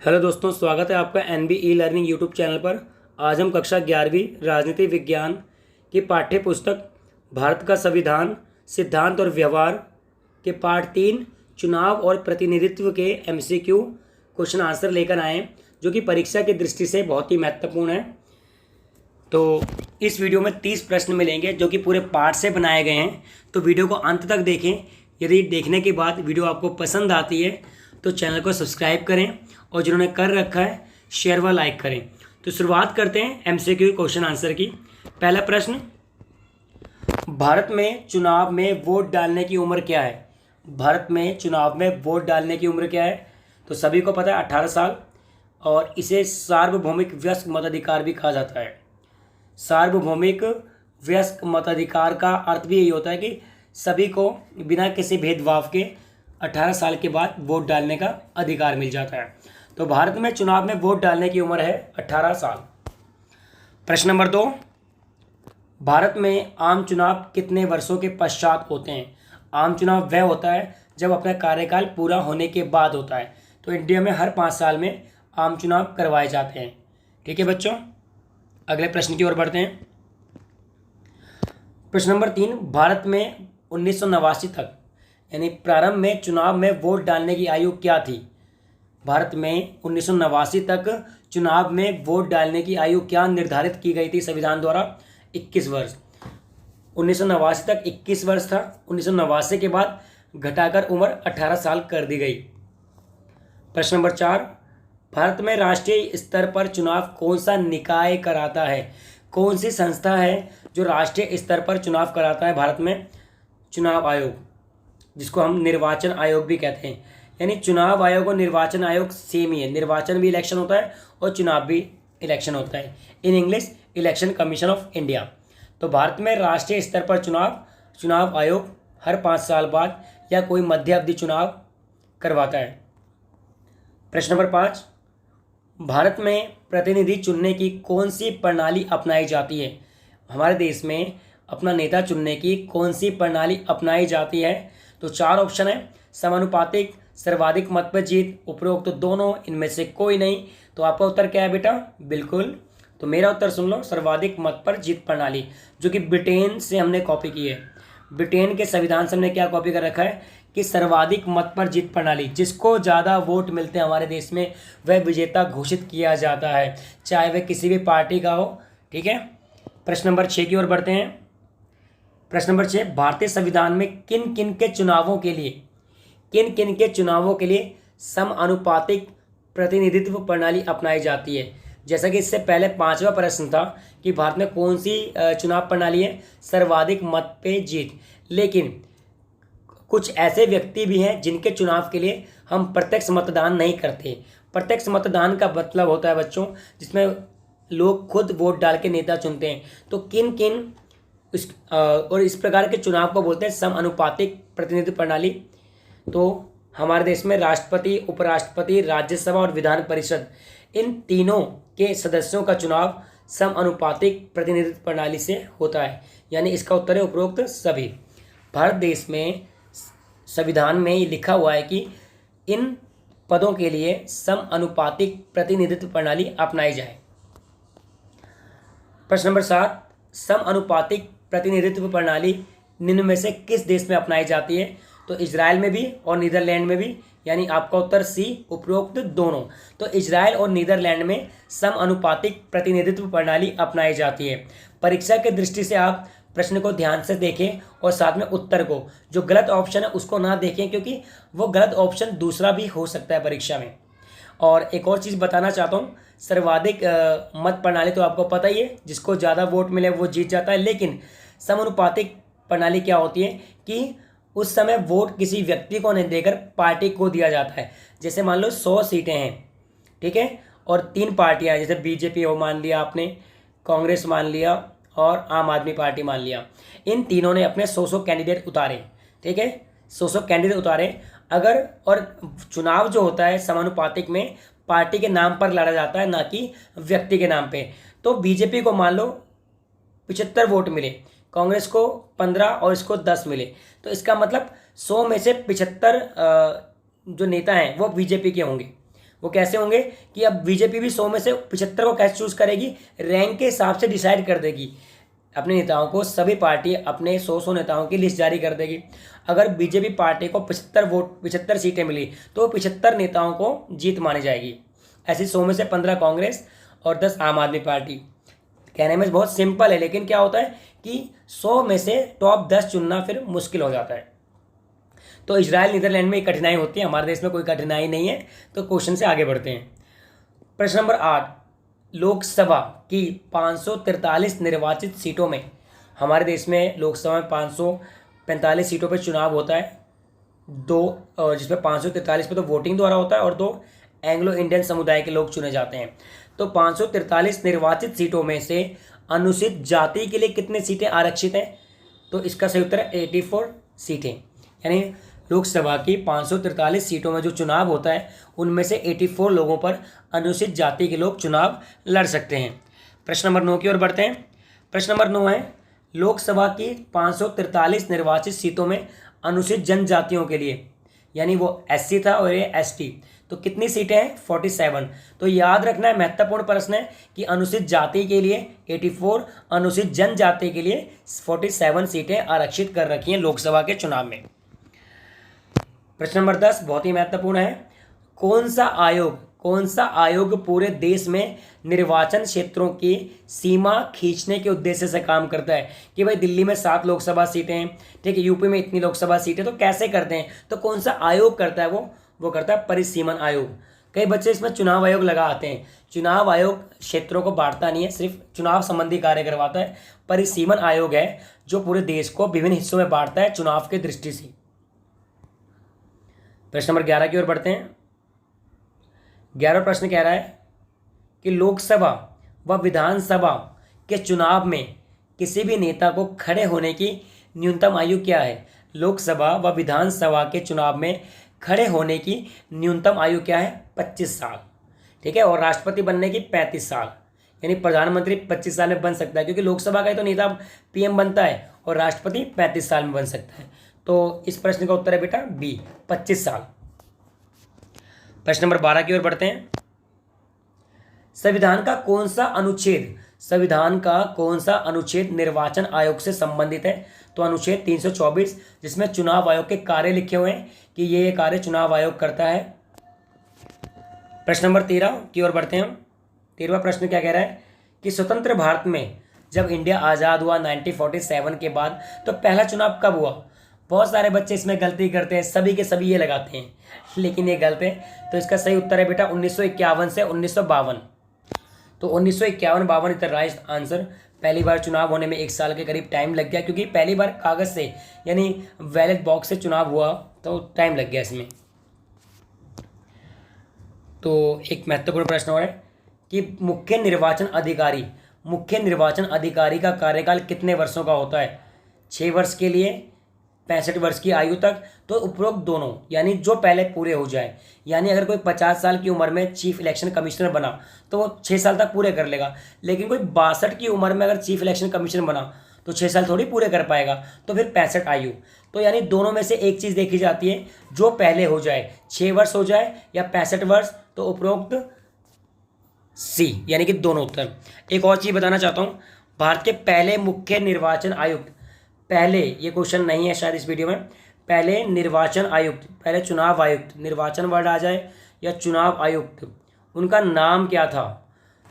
Hello दोस्तों, स्वागत है आपका NB e learning YouTube channel पर। आज हम कक्षा 11वीं राजनीति विज्ञान की पाठ्य पुस्तक भारत का संविधान, सिद्धांत और व्यवहार के पाठ 3 चुनाव और प्रतिनिधित्व के एमसीक्यू क्वेश्चन आंसर लेकर आए हैं, जो कि परीक्षा की दृष्टि से बहुत ही महत्वपूर्ण है। तो इस वीडियो में 30 प्रश्न मिलेंगे जो कि पूरे पाठ से बनाए गए हैं। तो वीडियो को अंत तक देखें। यदि देखने के बाद वीडियो आपको पसंद आती है तो चैनल को सब्सक्राइब करें और जिन्होंने कर रखा है शेयर व लाइक करें। तो शुरुआत करते हैं एमसीक्यू क्वेश्चन आंसर की। पहला प्रश्न, भारत में चुनाव में वोट डालने की उम्र क्या है? भारत में चुनाव में वोट डालने की उम्र क्या है? तो सभी को पता है 18 साल, और इसे सार्वभौमिक वयस्क मताधिकार भी कहा जाता है। सार्वभौमिक वयस्क मताधिकार का अर्थ भी यही होता है कि सभी को बिना किसी भेदभाव के 18 साल के बाद वोट डालने का अधिकार मिल जाता है। तो भारत में चुनाव में वोट डालने की उम्र है 18 साल। प्रश्न नंबर 2, भारत में आम चुनाव कितने वर्षों के पश्चात होते हैं? आम चुनाव वह होता है जब अपना कार्यकाल पूरा होने के बाद होता है। तो इंडिया में हर 5 साल में आम चुनाव करवाए जाते हैं। ठीक है बच्चों, अगले प्रश्न की ओर बढ़ते हैं। प्रश्न नंबर 3, भारत में 1989 तक यानी प्रारंभ में चुनाव में वोट डालने की आयु क्या थी? भारत में 1989 तक चुनाव में वोट डालने की आयु क्या निर्धारित की गई थी संविधान द्वारा? 21 वर्ष। 1989 तक 21 वर्ष था। 1989 के बाद घटाकर उम्र 18 साल कर दी गई। प्रश्न नंबर 4, भारत में राष्ट्रीय स्तर पर चुनाव कौन सा निकाय कराता है? कौन सी संस्था है जो राष्ट्रीय स्तर पर चुनाव कराता है भारत में? चुनाव आयोग, जिसको हम निर्वाचन आयोग भी कहते हैं। यानी चुनाव आयोग और निर्वाचन आयोग सेम ही है। निर्वाचन भी इलेक्शन होता है और चुनाव भी इलेक्शन होता है। In English election commission of India. तो भारत में राष्ट्रीय स्तर पर चुनाव आयोग हर 5 साल बाद या कोई मध्य अवधि चुनाव करवाता है। प्रश्न नंबर 5, भारत में प्रतिनिधि चुनने की कौन सी प्रणाली अपनाई जाती है? हमारे देश में अपना नेता चुनने की कौन सी प्रणाली अपनाई जाती है? तो 4 ऑप्शन है, समानुपातिक, सर्वाधिक मत पर जीत, उपरोक्त तो दोनों, इनमें से कोई नहीं। तो आपका उत्तर क्या है बेटा? बिल्कुल। तो मेरा उत्तर सुन लो, सर्वाधिक मत पर जीत प्रणाली, जो कि ब्रिटेन से हमने कॉपी की है। ब्रिटेन के संविधान से हमने क्या कॉपी कर रखा है कि सर्वाधिक मत पर जीत प्रणाली, जिसको ज़्यादा वोट मिलते हैं हमारे देश में वह विजेता घोषित किया जाता है, चाहे वह किसी भी पार्टी का हो। ठीक है, प्रश्न नंबर 6 की ओर बढ़ते हैं। प्रश्न नंबर 6, भारतीय संविधान में किन किन के चुनावों के लिए समानुपातिक प्रतिनिधित्व प्रणाली अपनाई जाती है? जैसा कि इससे पहले 5वां प्रश्न था कि भारत में कौन सी चुनाव प्रणाली है? सर्वाधिक मत पे जीत। लेकिन कुछ ऐसे व्यक्ति भी हैं जिनके चुनाव के लिए हम प्रत्यक्ष मतदान नहीं करते। प्रत्यक्ष मतदान का मतलब होता है बच्चों, जिसमें लोग खुद वोट डाल के नेता चुनते हैं। तो किन किन इस प्रकार के चुनाव को बोलते हैं समानुपातिक प्रतिनिधित्व प्रणाली। तो हमारे देश में राष्ट्रपति, उपराष्ट्रपति, राज्यसभा और विधान परिषद, इन तीनों के सदस्यों का चुनाव समानुपातिक प्रतिनिधित्व प्रणाली से होता है। यानी इसका उत्तर है उपरोक्त सभी। भारत देश में संविधान में ये लिखा हुआ है कि इन पदों के लिए समानुपातिक प्रतिनिधित्व प्रणाली अपनाई जाए। प्रश्न नंबर 7, समानुपातिक प्रतिनिधित्व प्रणाली निम्न में से किस देश में अपनाई जाती है? तो इजराइल में भी और नीदरलैंड में भी। यानी आपका उत्तर सी, उपरोक्त दोनों। तो इजराइल और नीदरलैंड में समानुपातिक प्रतिनिधित्व प्रणाली अपनाई जाती है। परीक्षा की दृष्टि से आप प्रश्न को ध्यान से देखें और साथ में उत्तर को, जो गलत ऑप्शन है उसको ना देखें, क्योंकि वो गलत ऑप्शन दूसरा भी हो सकता है परीक्षा में। और एक और चीज़ बताना चाहता हूँ, सर्वाधिक मत प्रणाली तो आपको पता ही है, जिसको ज़्यादा वोट मिले वो जीत जाता है। लेकिन समानुपातिक प्रणाली क्या होती है कि उस समय वोट किसी व्यक्ति को नहीं देकर पार्टी को दिया जाता है। जैसे मान लो 100 सीटें हैं, ठीक है, और 3 पार्टियां हैं, जैसे बीजेपी हो मान लिया आपने, कांग्रेस मान लिया और आम आदमी पार्टी मान लिया। इन तीनों ने अपने 100 कैंडिडेट उतारे। ठीक है, 100 कैंडिडेट उतारे। अगर और चुनाव जो होता है समानुपातिक में पार्टी के नाम पर लड़ा जाता है, ना कि व्यक्ति के नाम पे। तो बीजेपी को मान लो 75 वोट मिले, कांग्रेस को 15 और इसको 10 मिले, तो इसका मतलब 100 में से 75 जो नेता हैं वो बीजेपी के होंगे। वो कैसे होंगे कि अब बीजेपी भी 100 में से 75 को कैसे चूज करेगी, रैंक के हिसाब से डिसाइड कर देगी अपने नेताओं को। सभी पार्टी अपने 100 नेताओं की लिस्ट जारी कर देगी। अगर बीजेपी पार्टी को 75 सीटें मिली तो 75 नेताओं को जीत मानी जाएगी। ऐसी 100 में से 15 कांग्रेस और 10 आम आदमी पार्टी। कहने में बहुत सिंपल है, लेकिन क्या होता है कि 100 में से टॉप 10 चुनना फिर मुश्किल हो जाता है। तो इजराइल नीदरलैंड में एक कठिनाई होती है, हमारे देश में कोई कठिनाई नहीं है। तो क्वेश्चन से आगे बढ़ते हैं। प्रश्न नंबर 8, लोकसभा की 543 निर्वाचित सीटों में, हमारे देश में लोकसभा में 545 सीटों पर चुनाव होता है, जिसमें 543 पे तो वोटिंग द्वारा होता है और 2 एंग्लो इंडियन समुदाय के लोग चुने जाते हैं। तो 543 निर्वाचित सीटों में से अनुसूचित जाति के लिए कितने सीटें आरक्षित हैं? तो इसका सही उत्तर है 84 सीटें। यानी लोकसभा की 543 सीटों में जो चुनाव होता है उनमें से 84 लोगों पर अनुसूचित जाति के लोग चुनाव लड़ सकते हैं। प्रश्न नंबर 9 की ओर बढ़ते हैं। प्रश्न नंबर 9 है, लोकसभा की 543 निर्वाचित सीटों में अनुसूचित जनजातियों के लिए, यानी वो एससी था और ये एसटी, तो कितनी सीटें हैं? 47। तो याद रखना है, महत्वपूर्ण प्रश्न है कि अनुसूचित जाति के लिए 84, अनुसूचित जनजाति के लिए 47 सीटें आरक्षित कर रखी हैं लोकसभा के चुनाव में। प्रश्न नंबर 10 बहुत ही महत्वपूर्ण है। कौन सा आयोग पूरे देश में निर्वाचन क्षेत्रों की सीमा खींचने के उद्देश्य से काम करता है? कि भाई दिल्ली में 7 लोकसभा सीटें हैं, ठीक है, यूपी में इतनी लोकसभा सीटें, तो कैसे करते हैं? तो कौन सा आयोग करता है? वो करता है परिसीमन आयोग। कई बच्चे इसमें चुनाव आयोग लगा आते हैं। चुनाव आयोग क्षेत्रों को बांटता नहीं है, सिर्फ चुनाव संबंधी कार्य करवाता है। परिसीमन आयोग है जो पूरे देश को विभिन्न हिस्सों में बांटता है चुनाव की दृष्टि से। प्रश्न नंबर 11 की ओर बढ़ते हैं। 11वां प्रश्न कह रहा है कि लोकसभा व विधानसभा के चुनाव में किसी भी नेता को खड़े होने की न्यूनतम आयु क्या है? लोकसभा व विधानसभा के चुनाव में खड़े होने की न्यूनतम आयु क्या है? 25 साल, ठीक है। और राष्ट्रपति बनने की 35 साल, यानी प्रधानमंत्री 25 साल में बन सकता है, क्योंकि लोकसभा का ही तो नेता पीएम बनता है और राष्ट्रपति 35 साल में बन सकता है। तो इस प्रश्न का उत्तर है बेटा बी, 25 साल। प्रश्न नंबर 12 की ओर बढ़ते हैं। संविधान का कौन सा अनुच्छेद निर्वाचन आयोग से संबंधित है? तो अनुच्छेद 324, जिसमें चुनाव आयोग के कार्य लिखे हुए हैं कि ये कार्य चुनाव आयोग करता है। प्रश्न नंबर 13 की ओर बढ़ते हैं। 13वां प्रश्न क्या कह रहा है कि स्वतंत्र भारत में जब इंडिया आज़ाद हुआ 1947 के बाद, तो पहला चुनाव कब हुआ? बहुत सारे बच्चे इसमें गलती करते हैं, सभी के सभी ये लगाते हैं, लेकिन ये गलत है। तो इसका सही उत्तर है बेटा 1951 से 1952। तो 1951-52 इतना राइट आंसर। पहली बार चुनाव होने में 1 साल के करीब टाइम लग गया, क्योंकि पहली बार कागज़ से यानी बैलेट बॉक्स से चुनाव हुआ तो टाइम लग गया इसमें। तो एक महत्वपूर्ण प्रश्न और है कि मुख्य निर्वाचन अधिकारी का कार्यकाल कितने वर्षों का होता है? 6 वर्ष के लिए 65 वर्ष की आयु तक, तो उपरोक्त दोनों, यानी जो पहले पूरे हो जाए। यानी अगर कोई 50 साल की उम्र में चीफ इलेक्शन कमिश्नर बना तो वो 6 साल तक पूरे कर लेगा, लेकिन कोई 62 की उम्र में अगर चीफ इलेक्शन कमिश्नर बना तो 6 साल थोड़ी पूरे कर पाएगा, तो फिर 65 आयु। तो यानी दोनों में से एक चीज़ देखी जाती है, जो पहले हो जाए, 6 वर्ष हो जाए या 65 वर्ष, तो उपरोक्त सी, यानी कि दोनों उत्तर। एक और चीज़ बताना चाहता हूँ, भारत के पहले मुख्य निर्वाचन आयुक्त, पहले, ये क्वेश्चन नहीं है शायद इस वीडियो में, पहले निर्वाचन आयुक्त, पहले चुनाव आयुक्त, निर्वाचन वर्ड आ जाए या चुनाव आयुक्त, उनका नाम क्या था?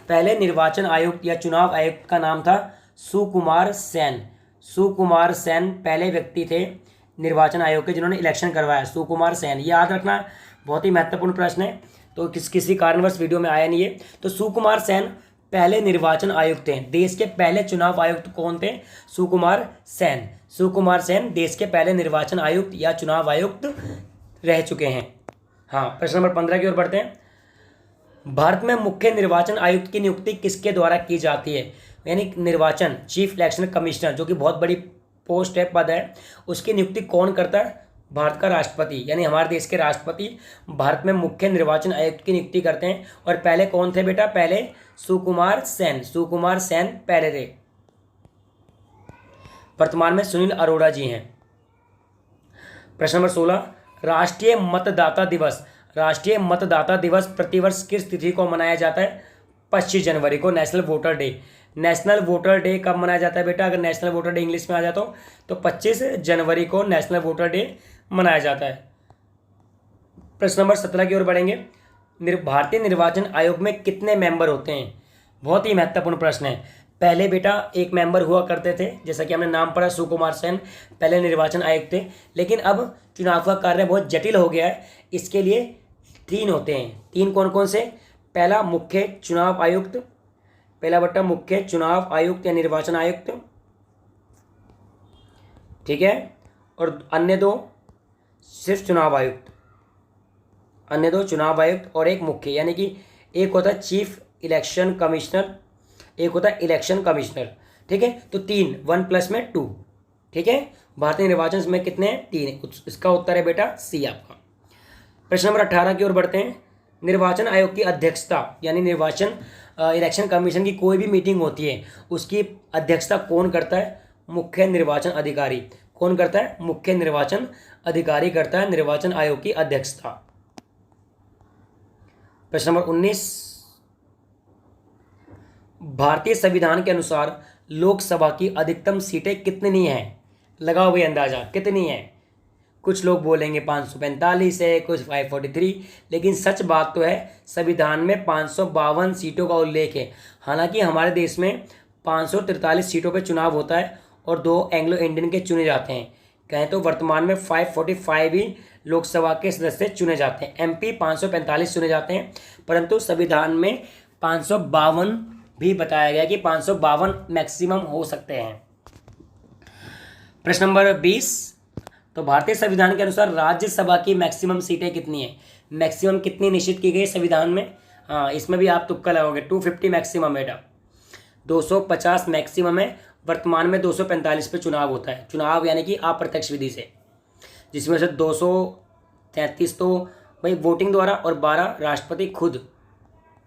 पहले निर्वाचन आयुक्त या चुनाव आयुक्त का नाम था सुकुमार सेन। सुकुमार सेन पहले व्यक्ति थे निर्वाचन आयोग के जिन्होंने इलेक्शन करवाया, सुकुमार सेन। याद रखना, बहुत ही महत्वपूर्ण प्रश्न है, तो किसी कारणवश वीडियो में आया नहीं है। तो सुकुमार सेन पहले निर्वाचन आयुक्त थे। देश के पहले चुनाव आयुक्त कौन थे? सुकुमार सेन। सुकुमार सेन देश के पहले निर्वाचन आयुक्त या चुनाव आयुक्त रह चुके हैं। हाँ, प्रश्न नंबर 15 की ओर बढ़ते हैं। भारत में मुख्य निर्वाचन आयुक्त की नियुक्ति किसके द्वारा की जाती है? यानी निर्वाचन चीफ इलेक्शन कमिश्नर, जो कि बहुत बड़ी पोस्ट है, पद है, उसकी नियुक्ति कौन करता है? भारत का राष्ट्रपति, यानी हमारे देश के राष्ट्रपति भारत में मुख्य निर्वाचन आयुक्त की नियुक्ति करते हैं। और पहले कौन थे बेटा? पहले सुकुमार सेन। सुकुमार सेन पहले थे। वर्तमान में सुनील अरोड़ा जी हैं। प्रश्न नंबर 16, राष्ट्रीय मतदाता दिवस राष्ट्रीय मतदाता दिवस प्रतिवर्ष किस तिथि को मनाया जाता है? 25 जनवरी को, national voter day. National voter day कब मनाया जाता है बेटा? अगर नेशनल वोटर डे इंग्लिश में आ जाता हो तो 25 जनवरी को नेशनल वोटर डे मनाया जाता है। प्रश्न नंबर 17 की ओर बढ़ेंगे। भारतीय निर्वाचन आयोग में कितने मेंबर होते हैं? बहुत ही महत्वपूर्ण प्रश्न है। पहले बेटा एक मेंबर हुआ करते थे, जैसा कि हमने नाम पढ़ा, सुकुमार सेन पहले निर्वाचन आयुक्त थे, लेकिन अब चुनाव का कार्य बहुत जटिल हो गया है, इसके लिए 3 होते हैं। 3 कौन कौन से? पहला मुख्य चुनाव आयुक्त, पहला बट्टा मुख्य चुनाव आयुक्त या निर्वाचन आयुक्त, ठीक है, और अन्य 2 सिर्फ चुनाव आयुक्त, अन्य 2 चुनाव आयुक्त और एक मुख्य, यानी कि एक होता है चीफ इलेक्शन कमिश्नर, एक होता है इलेक्शन कमिश्नर, ठीक है। तो 3, 1 प्लस में 2, ठीक है। भारतीय निर्वाचन में कितने हैं? 3। इसका उत्तर है बेटा सी आपका। प्रश्न नंबर 18 की ओर बढ़ते हैं। निर्वाचन आयोग की अध्यक्षता, यानी निर्वाचन इलेक्शन कमीशन की कोई भी मीटिंग होती है उसकी अध्यक्षता कौन करता है? मुख्य निर्वाचन अधिकारी। कौन करता है? मुख्य निर्वाचन अधिकारी करता है निर्वाचन आयोग की अध्यक्षता। प्रश्न नंबर 19, भारतीय संविधान के अनुसार लोकसभा की अधिकतम सीटें कितनी हैं? लगाओ भाई अंदाजा कितनी है। कुछ लोग बोलेंगे 545 है, कुछ 543, लेकिन सच बात तो है संविधान में 552 सीटों का उल्लेख है। हालांकि हमारे देश में 543 सीटों पर चुनाव होता है और 2 एंग्लो इंडियन के चुने जाते हैं। कहें तो वर्तमान में 545 ही लोकसभा के सदस्य चुने जाते हैं। एमपी 545 चुने जाते हैं, परंतु संविधान में 552 भी बताया गया कि 552 मैक्सिमम हो सकते हैं। प्रश्न नंबर 20, तो भारतीय संविधान के अनुसार राज्यसभा की मैक्सिमम सीटें कितनी है? मैक्सिमम कितनी निश्चित की गई संविधान में? हाँ, इसमें भी आप तुक्का लगाओगे। 250 मैक्सिमम बेटा, 250 मैक्सिमम है। वर्तमान में 245 पे चुनाव होता है। चुनाव यानी कि अप्रत्यक्ष विधि से, जिसमें से 233 तो भाई वोटिंग द्वारा और 12 राष्ट्रपति खुद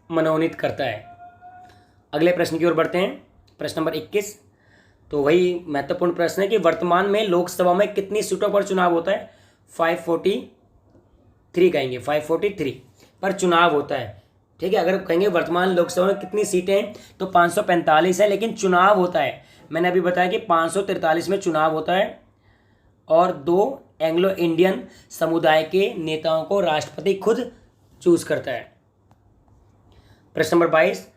मनोनीत करता है। अगले प्रश्न की ओर बढ़ते हैं। प्रश्न नंबर 21, तो वही महत्वपूर्ण प्रश्न है कि वर्तमान में लोकसभा में कितनी सीटों पर चुनाव होता है? 543 कहेंगे, 543 पर चुनाव होता है, ठीक है। अगर कहेंगे वर्तमान लोकसभा में कितनी सीटें हैं तो 545 है, लेकिन चुनाव होता है। मैंने अभी बताया कि 543 में चुनाव होता है और 2 एंग्लो इंडियन समुदाय के नेताओं को राष्ट्रपति खुद चूज करता है। प्रश्न नंबर 22,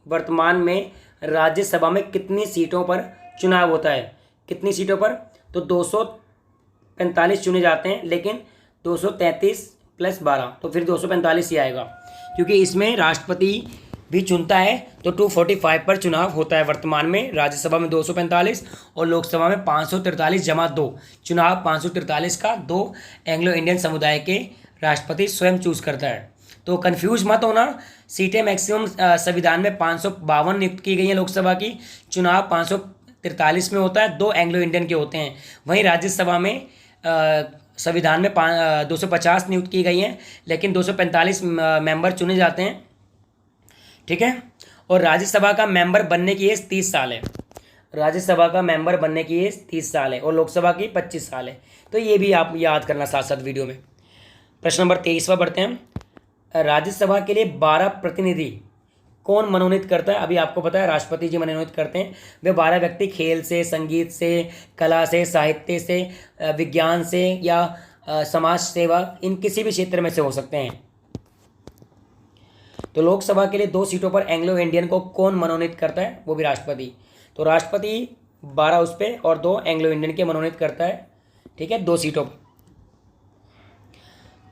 वर्तमान में राज्यसभा में कितनी सीटों पर चुनाव होता है? कितनी सीटों पर? तो 245 चुने जाते हैं, लेकिन 233 + 12 तो फिर 245 ही आएगा, क्योंकि इसमें राष्ट्रपति भी चुनता है। तो 245 पर चुनाव होता है वर्तमान में। राज्यसभा में 245 और लोकसभा में 543 जमा 2 चुनाव 543 का 2 एंग्लो इंडियन समुदाय के राष्ट्रपति स्वयं चूज करता है। तो कंफ्यूज मत होना, सीटें मैक्सिमम संविधान में 552 नियुक्त की गई हैं लोकसभा की, चुनाव 543 में होता है, 2 एंग्लो इंडियन के होते हैं। वहीं राज्यसभा में संविधान में 250 नियुक्त की गई हैं, लेकिन 245 मेंबर चुने जाते हैं, ठीक है। और राज्यसभा का मेंबर बनने की एज 30 साल है। राज्यसभा का मेंबर बनने की एज 30 साल है और लोकसभा की 25 साल है। तो ये भी आप याद करना साथ साथ वीडियो में। प्रश्न नंबर 23वां बढ़ते हैं। राज्यसभा के लिए 12 प्रतिनिधि कौन मनोनीत करता है? अभी आपको पता है राष्ट्रपति जी मनोनीत करते हैं। वे 12 व्यक्ति खेल से, संगीत से, कला से, साहित्य से, विज्ञान से या समाज सेवा, इन किसी भी क्षेत्र में से हो सकते हैं। तो लोकसभा के लिए 2 सीटों पर एंग्लो इंडियन को कौन मनोनीत करता है? वो भी राष्ट्रपति। तो राष्ट्रपति 12 उस पर और 2 एंग्लो इंडियन के मनोनीत करता है, ठीक है, 2 सीटों पर।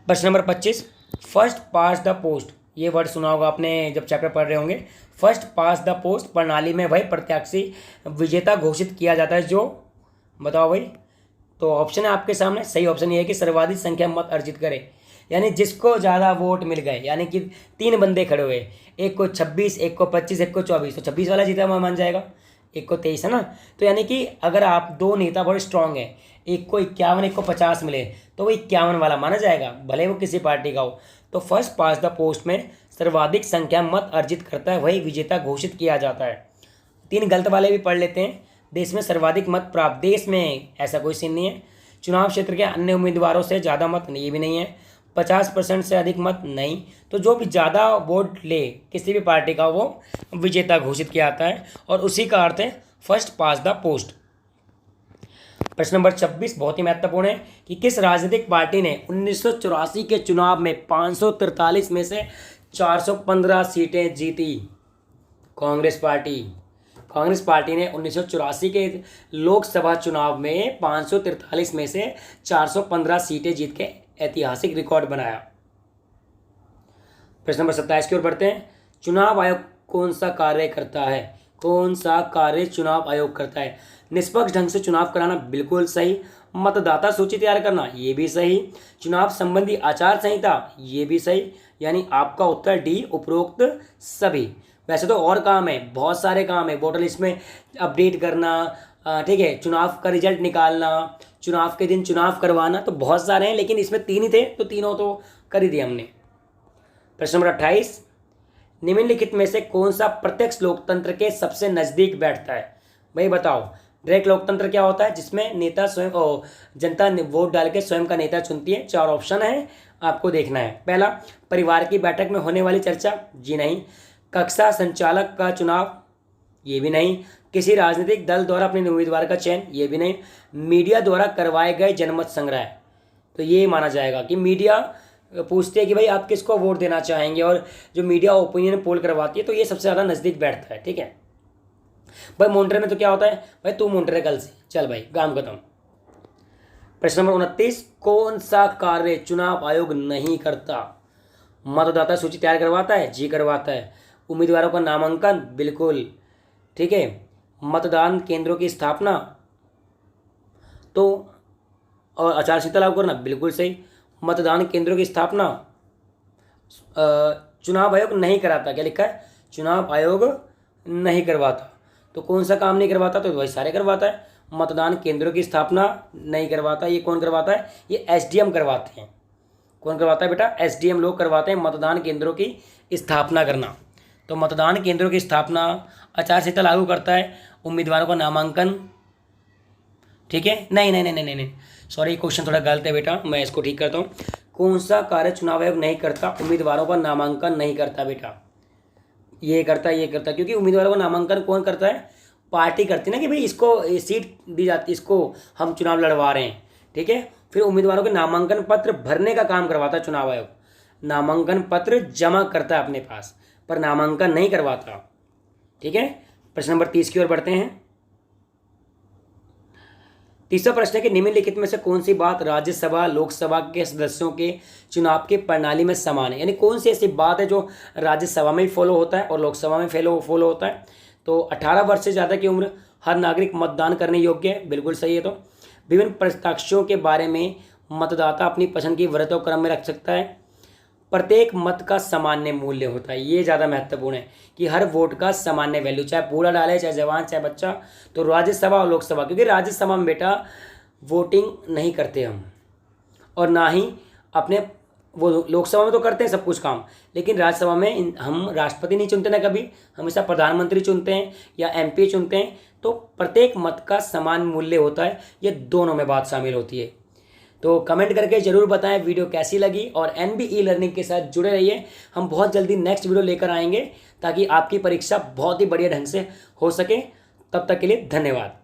प्रश्न number 25, first pass the post, ये वर्ड सुना होगा आपने जब चैप्टर पढ़ रहे होंगे। फर्स्ट पास द पोस्ट प्रणाली में वही प्रत्याशी विजेता घोषित किया जाता है जो, बताओ भाई। तो ऑप्शन है आपके सामने, सही ऑप्शन ये है कि सर्वाधिक संख्या मत अर्जित करे, यानी जिसको ज़्यादा वोट मिल गए, यानी कि 3 बंदे खड़े हुए, एक को 26, एक को 25, एक को 24, तो 26 वाला जीता मान जाएगा, एक को 23 है ना। तो यानी कि अगर आप 2 नेता बड़े स्ट्रांग हैं, एक को 51, एक को 50 मिले, तो वो 51 वाला माना जाएगा, भले वो किसी पार्टी का हो। तो फर्स्ट पास द पोस्ट में सर्वाधिक संख्या मत अर्जित करता है वही विजेता घोषित किया जाता है। 3 गलत वाले भी पढ़ लेते हैं। देश में सर्वाधिक मत प्राप्त, देश में ऐसा कोई सीन नहीं है। चुनाव क्षेत्र के अन्य उम्मीदवारों से ज़्यादा मत, ये भी नहीं है। 50% से अधिक मत नहीं। तो जो भी ज़्यादा वोट ले किसी भी पार्टी का वो विजेता घोषित किया जाता है और उसी का अर्थ है फर्स्ट पास द पोस्ट। प्रश्न नंबर 26 बहुत ही महत्वपूर्ण है कि किस राजनीतिक पार्टी ने 1984 के चुनाव में 543 में से 415 सीटें जीती? कांग्रेस पार्टी। कांग्रेस पार्टी ने 1984 के लोकसभा चुनाव में 543 में से 415 सीटें जीत के ऐतिहासिक रिकॉर्ड बनाया। प्रश्न नंबर 27 की ओर बढ़ते हैं। चुनाव आयोग कौन सा कार्य करता है? कौन सा कार्य चुनाव आयोग करता है? निष्पक्ष ढंग से चुनाव कराना, बिल्कुल सही। मतदाता सूची तैयार करना, ये भी सही। चुनाव संबंधी आचार संहिता, ये भी सही। यानी आपका उत्तर डी, उपरोक्त सभी। वैसे तो और काम है, बहुत सारे काम है, वोटर लिस्ट में अपडेट करना, ठीक है, चुनाव का रिजल्ट निकालना, चुनाव के दिन चुनाव करवाना, तो बहुत सारे हैं, लेकिन इसमें 3 ही थे तो तीनों तो कर ही दिए हमने। प्रश्न नंबर 28, निम्नलिखित में से कौन सा प्रत्यक्ष लोकतंत्र के सबसे नजदीक बैठता है? भाई बताओ। डायरेक्ट लोकतंत्र क्या होता है? जिसमें नेता स्वयं जनता वोट डाल के स्वयं का नेता चुनती है। 4 ऑप्शन है, आपको देखना है। पहला, परिवार की बैठक में होने वाली चर्चा, जी नहीं। कक्षा संचालक का चुनाव, ये भी नहीं। किसी राजनीतिक दल द्वारा अपने उम्मीदवार का चयन, ये भी नहीं। मीडिया द्वारा करवाए गए जनमत संग्रह, तो ये माना जाएगा कि मीडिया पूछते हैं कि भाई आप किसको वोट देना चाहेंगे, और जो मीडिया ओपिनियन पोल करवाती है, तो ये सबसे ज़्यादा नज़दीक बैठता है। ठीक है भाई। मॉनिटर में तो क्या होता है? भाई तू मॉनिटर है कल से, चल भाई काम खत्म। प्रश्न नंबर 29, कौन सा कार्य चुनाव आयोग नहीं करता? मतदाता सूची तैयार करवाता है, जी करवाता है। उम्मीदवारों का नामांकन, बिल्कुल ठीक है। मतदान केंद्रों की स्थापना तो, और आचार संहिता लागू करना, बिल्कुल सही। मतदान केंद्रों की स्थापना चुनाव आयोग नहीं कराता। क्या लिखा है? चुनाव आयोग नहीं करवाता। तो कौन सा काम नहीं करवाता? तो वही सारे करवाता है। मतदान केंद्रों की स्थापना नहीं करवाता। ये कौन करवाता है? ये एसडीएम करवाते हैं। कौन करवाता है बेटा? एसडीएम लोग करवाते हैं मतदान केंद्रों की स्थापना करना। तो मतदान केंद्रों की स्थापना, आचार संहिता लागू करता है, उम्मीदवारों का नामांकन, ठीक है। नहीं नहीं नहीं नहीं नहीं, सॉरी, क्वेश्चन थोड़ा गलत है बेटा, मैं इसको ठीक करता हूँ। कौन सा कार्य चुनाव आयोग नहीं करता? उम्मीदवारों का नामांकन नहीं करता बेटा। ये करता, क्योंकि उम्मीदवारों का नामांकन कौन करता है? पार्टी करती है ना, कि भाई इसको ये सीट दी जाती, इसको हम चुनाव लड़वा रहे हैं, ठीक है। फिर उम्मीदवारों के नामांकन पत्र भरने का काम करवाता है चुनाव आयोग। नामांकन पत्र जमा करता है अपने पास, पर नामांकन नहीं करवाता, ठीक है। प्रश्न नंबर 30 की ओर बढ़ते हैं। तीसरा प्रश्न है कि निम्नलिखित में से कौन सी बात राज्यसभा लोकसभा के सदस्यों के चुनाव की प्रणाली में समान है? यानी कौन सी ऐसी बात है जो राज्यसभा में भी फॉलो होता है और लोकसभा में फॉलो होता है? तो 18 वर्ष से ज़्यादा की उम्र, हर नागरिक मतदान करने योग्य है, बिल्कुल सही है। तो विभिन्न प्रत्याशियों के बारे में मतदाता अपनी पसंद की वृत्तों क्रम में रख सकता है। प्रत्येक मत का सामान्य मूल्य होता है, ये ज़्यादा महत्वपूर्ण है कि हर वोट का सामान्य वैल्यू, चाहे बूढ़ा डाले, चाहे जवान, चाहे बच्चा। तो राज्यसभा और लोकसभा, क्योंकि राज्यसभा में बेटा वोटिंग नहीं करते हम, और ना ही अपने वो लोकसभा में तो करते हैं सब कुछ काम, लेकिन राज्यसभा में हम राष्ट्रपति नहीं चुनते ना कभी, हमेशा प्रधानमंत्री चुनते हैं या एमपी चुनते हैं। तो प्रत्येक मत का समान मूल्य होता है, ये दोनों में बात शामिल होती है। तो कमेंट करके जरूर बताएं वीडियो कैसी लगी, और एनबी लर्निंग के साथ जुड़े रहिए। हम बहुत जल्दी नेक्स्ट वीडियो लेकर आएंगे ताकि आपकी परीक्षा बहुत ही बढ़िया ढंग से हो सके। तब तक के लिए धन्यवाद।